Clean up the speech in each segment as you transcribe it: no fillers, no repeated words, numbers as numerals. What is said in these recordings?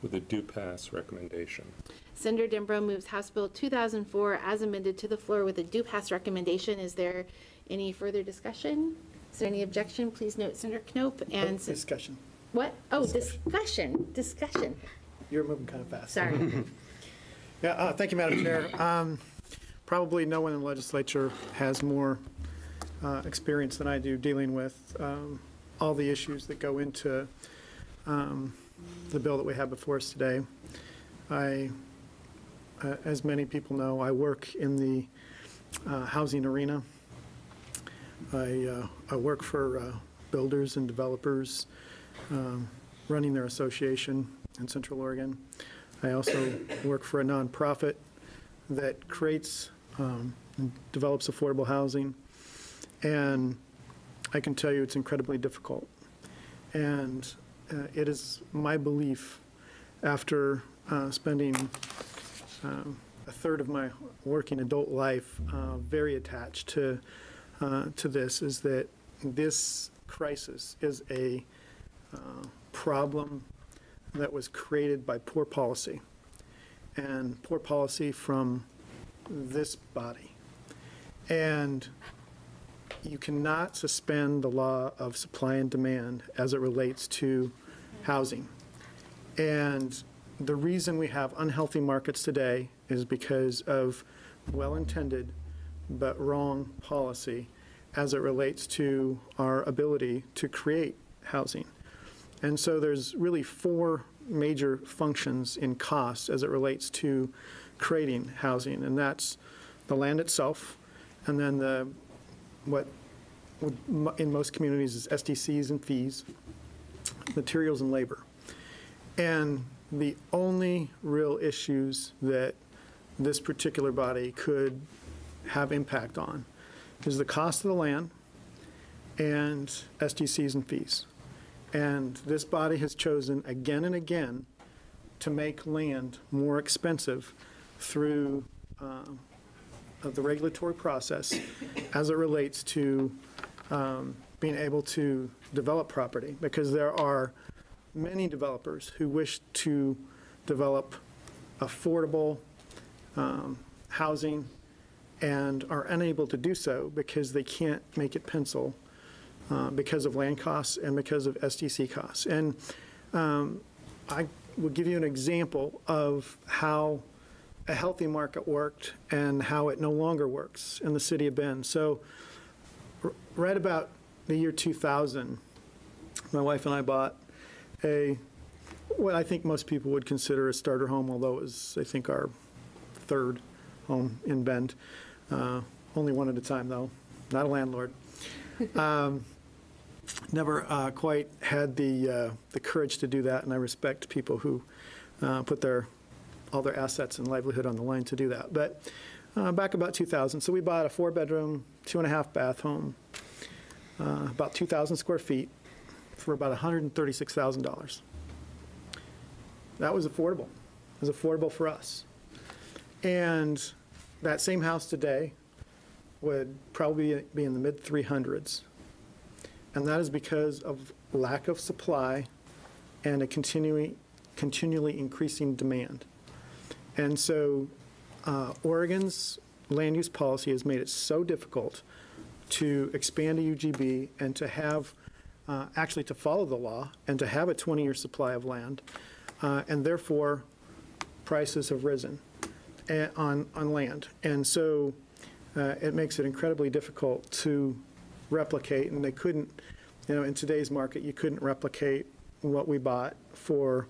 with a do-pass recommendation. Senator Denbrough moves House Bill 2004 as amended to the floor with a do-pass recommendation. Is there any further discussion? Is there any objection? Please note Senator Knopp and... Discussion. What? Oh, discussion. You're moving kind of fast. Sorry. Yeah, thank you, Madam Chair. Probably no one in the legislature has more experience than I do dealing with all the issues that go into the bill that we have before us today. As many people know, I work in the housing arena. I work for builders and developers running their association in Central Oregon. I also work for a nonprofit that creates and develops affordable housing. And I can tell you it's incredibly difficult. And it is my belief, after spending a third of my working adult life very attached to this, is that this crisis is a problem that was created by poor policy, and poor policy from this body. And you cannot suspend the law of supply and demand as it relates to housing. And the reason we have unhealthy markets today is because of well-intended but wrong policy as it relates to our ability to create housing. And so there's really four major functions in cost as it relates to creating housing, and that's the land itself, and then what in most communities is SDCs and fees, materials and labor. And the only real issues that this particular body could have impact on is the cost of the land and SDCs and fees. And this body has chosen again and again to make land more expensive through the regulatory process as it relates to being able to develop property, because there are many developers who wish to develop affordable housing and are unable to do so because they can't make it pencil because of land costs and because of SDC costs. And I will give you an example of how a healthy market worked and how it no longer works in the city of Bend. So right about the year 2000, my wife and I bought what I think most people would consider a starter home, although it was, I think, our third home in Bend. Only one at a time, though, not a landlord. Never quite had the courage to do that, and I respect people who put all their assets and livelihood on the line to do that. But back about 2000, so we bought a 4-bedroom, 2.5-bath home, about 2,000 square feet for about $136,000. That was affordable. It was affordable for us. And that same house today would probably be in the mid-300s. And that is because of lack of supply and a continually increasing demand. And so Oregon's land use policy has made it so difficult to expand a UGB and to have, actually to follow the law and to have a 20-year supply of land. And therefore, prices have risen on land. And so it makes it incredibly difficult to replicate, and they couldn't, in today's market, you couldn't replicate what we bought for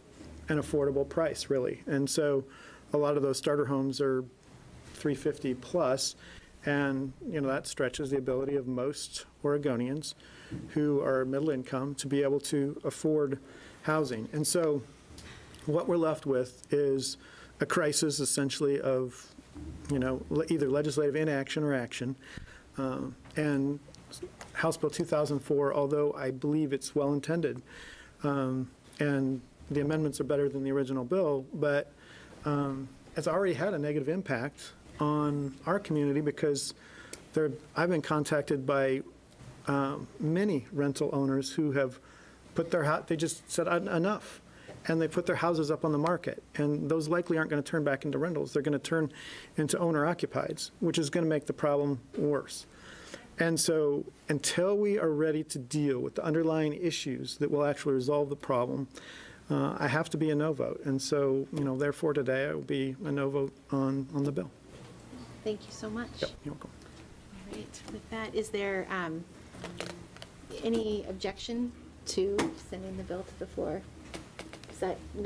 an affordable price, really. And so a lot of those starter homes are $350 plus, and that stretches the ability of most Oregonians who are middle income to be able to afford housing. And so what we're left with is a crisis essentially of either legislative inaction or action. And House Bill 2004, although I believe it's well-intended, and the amendments are better than the original bill, but it's already had a negative impact on our community, because I've been contacted by many rental owners who have put their house, they just said enough. and they put their houses up on the market. And those likely aren't going to turn back into rentals. They're going to turn into owner-occupieds, which is going to make the problem worse. And so until we are ready to deal with the underlying issues that will actually resolve the problem, I have to be a no vote. And so, therefore today I will be a no vote on the bill. Thank you so much. Yep, you're welcome. All right, with that, is there any objection to sending the bill to the floor? Is that no?